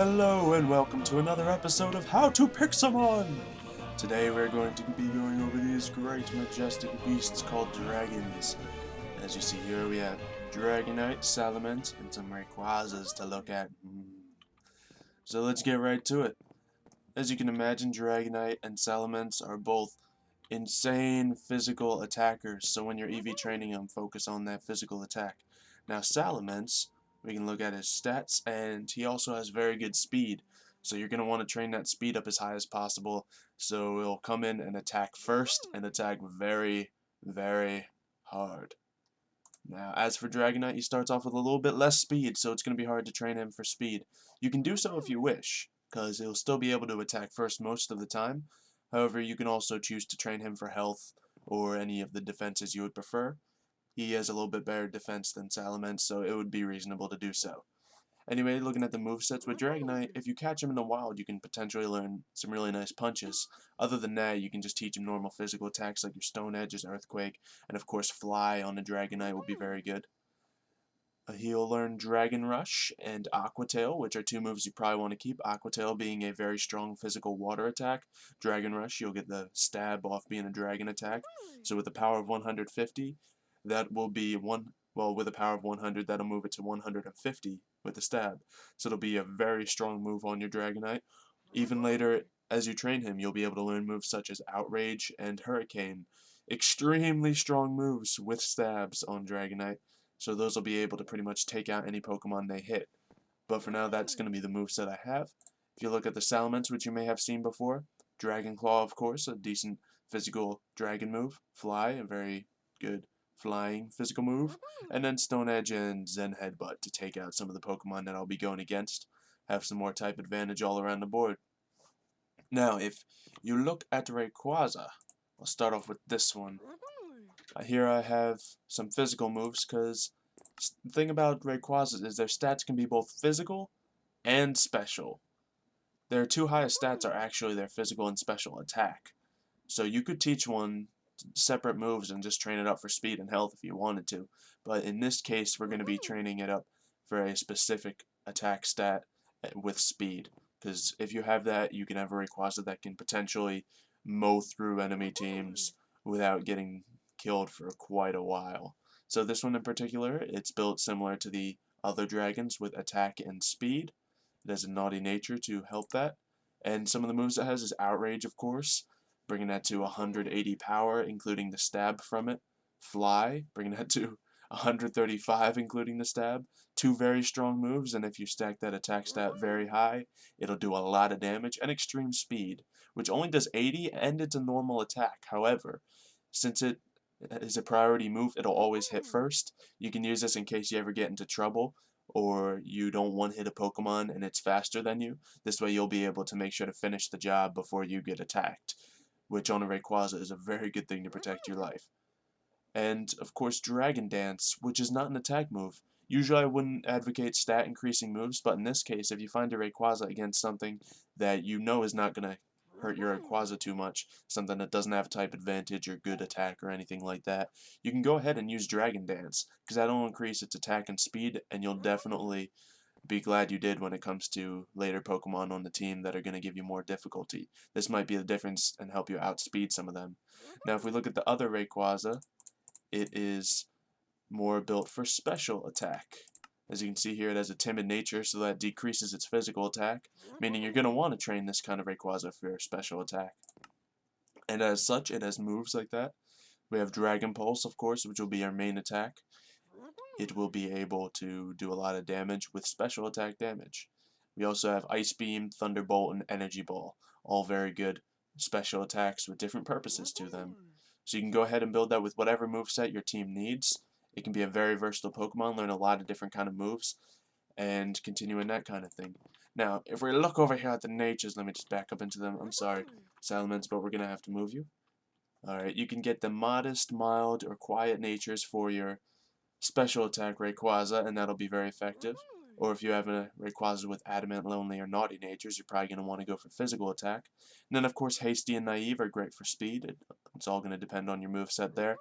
Hello and welcome to another episode of How to Pixelmon! Today we're going to be going over these great majestic beasts called dragons. As you see here we have Dragonite, Salamence, and some Rayquazas to look at. So let's get right to it. As you can imagine, Dragonite and Salamence are both insane physical attackers, so when you're EV training them, focus on that physical attack. Now Salamence, we can look at his stats, and he also has very good speed, so you're going to want to train that speed up as high as possible, so he'll come in and attack first, and attack very, very hard. Now, as for Dragonite, he starts off with a little bit less speed, so it's going to be hard to train him for speed. You can do so if you wish, because he'll still be able to attack first most of the time. However, you can also choose to train him for health or any of the defenses you would prefer. He has a little bit better defense than Salamence, so it would be reasonable to do so. Anyway, looking at the movesets with Dragonite, if you catch him in the wild, you can potentially learn some really nice punches. Other than that, you can just teach him normal physical attacks like your Stone Edge, his Earthquake, and of course Fly on the Dragonite will be very good. He'll learn Dragon Rush and Aqua Tail, which are two moves you probably want to keep. Aqua Tail being a very strong physical water attack. Dragon Rush, you'll get the stab off being a dragon attack. So with a power of 150, that will be with a power of 100, that'll move it to 150 with the stab. So it'll be a very strong move on your Dragonite. Even later, as you train him, you'll be able to learn moves such as Outrage and Hurricane. Extremely strong moves with stabs on Dragonite. So those will be able to pretty much take out any Pokemon they hit. But for now, that's going to be the moveset I have. If you look at the Salamence, which you may have seen before, Dragon Claw, of course, a decent physical dragon move. Fly, a very good flying physical move. And then Stone Edge and Zen Headbutt to take out some of the Pokemon that I'll be going against. Have some more type advantage all around the board. Now, if you look at Rayquaza, I'll start off with this one. Here I have some physical moves, because the thing about Rayquaza is their stats can be both physical and special. Their two highest stats are actually their physical and special attack. So you could teach one separate moves and just train it up for speed and health if you wanted to. But in this case, we're going to be training it up for a specific attack stat with speed. Because if you have that, you can have a Rayquaza that can potentially mow through enemy teams without getting killed for quite a while. So this one in particular, it's built similar to the other dragons with attack and speed. It has a naughty nature to help that. And some of the moves it has is Outrage, of course, bringing that to 180 power, including the stab from it. Fly, bringing that to 135, including the stab. Two very strong moves, and if you stack that attack stat very high, it'll do a lot of damage. And Extreme Speed, which only does 80, and it's a normal attack. However, since it is a priority move, it'll always hit first. You can use this in case you ever get into trouble, or you don't one-hit a Pokemon and it's faster than you. This way you'll be able to make sure to finish the job before you get attacked, which on a Rayquaza is a very good thing to protect your life. And, of course, Dragon Dance, which is not an attack move. Usually I wouldn't advocate stat increasing moves, but in this case, if you find a Rayquaza against something that you know is not going to hurt your Rayquaza too much, something that doesn't have type advantage or good attack or anything like that, you can go ahead and use Dragon Dance, because that'll increase its attack and speed, and you'll definitely be glad you did when it comes to later Pokemon on the team that are going to give you more difficulty. This might be the difference and help you outspeed some of them. Now if we look at the other Rayquaza, it is more built for special attack. As you can see here, it has a timid nature, so that decreases its physical attack, meaning you're going to want to train this kind of Rayquaza for special attack. And as such, it has moves like that. We have Dragon Pulse, of course, which will be our main attack. It will be able to do a lot of damage with special attack damage. We also have Ice Beam, Thunderbolt, and Energy Ball, all very good special attacks with different purposes to them. So you can go ahead and build that with whatever moveset your team needs. It can be a very versatile Pokemon, learn a lot of different kind of moves, and continue in that kind of thing. Now, if we look over here at the natures, let me just back up into them. I'm sorry, Salamence, but we're going to have to move you. Alright, you can get the modest, mild, or quiet natures for your special attack Rayquaza, and that'll be very effective. Or if you have a Rayquaza with Adamant, Lonely, or Naughty natures, you're probably going to want to go for physical attack. And then, of course, Hasty and Naive are great for speed. It's all going to depend on your moveset there.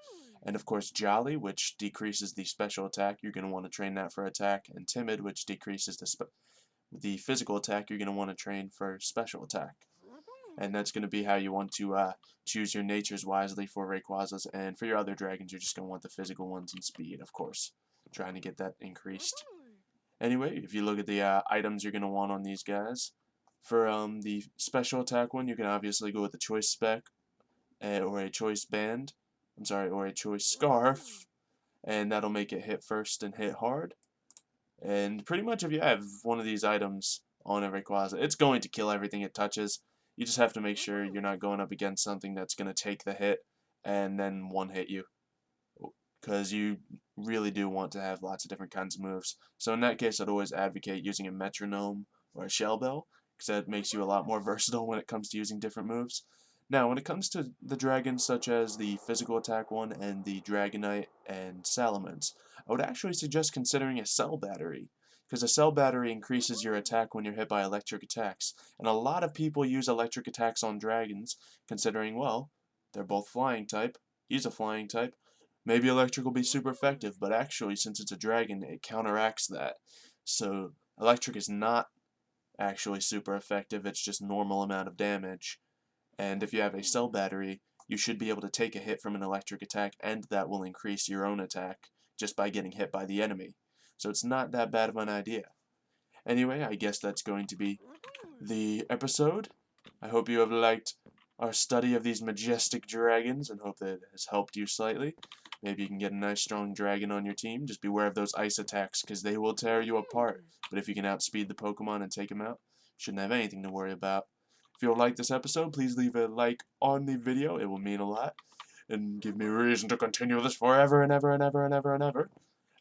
And, of course, Jolly, which decreases the special attack. You're going to want to train that for attack. And Timid, which decreases the the physical attack, you're going to want to train for special attack. And that's going to be how you want to choose your natures wisely for Rayquazas, and for your other dragons, you're just going to want the physical ones and speed, of course, trying to get that increased. Anyway, if you look at the items you're going to want on these guys, for the special attack one, you can obviously go with a choice spec, or a choice band, or a choice scarf, and that'll make it hit first and hit hard. And pretty much if you have one of these items on a Rayquaza, it's going to kill everything it touches. You just have to make sure you're not going up against something that's going to take the hit and then one-hit you, because you really do want to have lots of different kinds of moves. So in that case, I'd always advocate using a metronome or a shell bell, because that makes you a lot more versatile when it comes to using different moves. Now, when it comes to the dragons, such as the physical attack one and the Dragonite and Salamence, I would actually suggest considering a cell battery, because a cell battery increases your attack when you're hit by electric attacks, and a lot of people use electric attacks on dragons, considering, well, they're both flying type, he's a flying type, maybe electric will be super effective, but actually, since it's a dragon, it counteracts that. So, electric is not actually super effective, it's just normal amount of damage. And if you have a cell battery, you should be able to take a hit from an electric attack, and that will increase your own attack just by getting hit by the enemy. So it's not that bad of an idea. Anyway, I guess that's going to be the episode. I hope you have liked our study of these majestic dragons, and hope that it has helped you slightly. Maybe you can get a nice strong dragon on your team. Just beware of those ice attacks, because they will tear you apart. But if you can outspeed the Pokemon and take them out, shouldn't have anything to worry about. If you like this episode, please leave a like on the video. It will mean a lot, and give me a reason to continue this forever and ever and ever and ever and ever.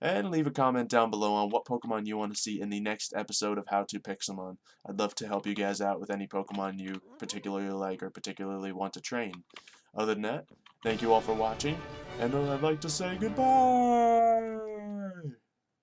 And leave a comment down below on what Pokemon you want to see in the next episode of How to Pixelmon. I'd love to help you guys out with any Pokemon you particularly like or particularly want to train. Other than that, thank you all for watching, and I'd like to say goodbye!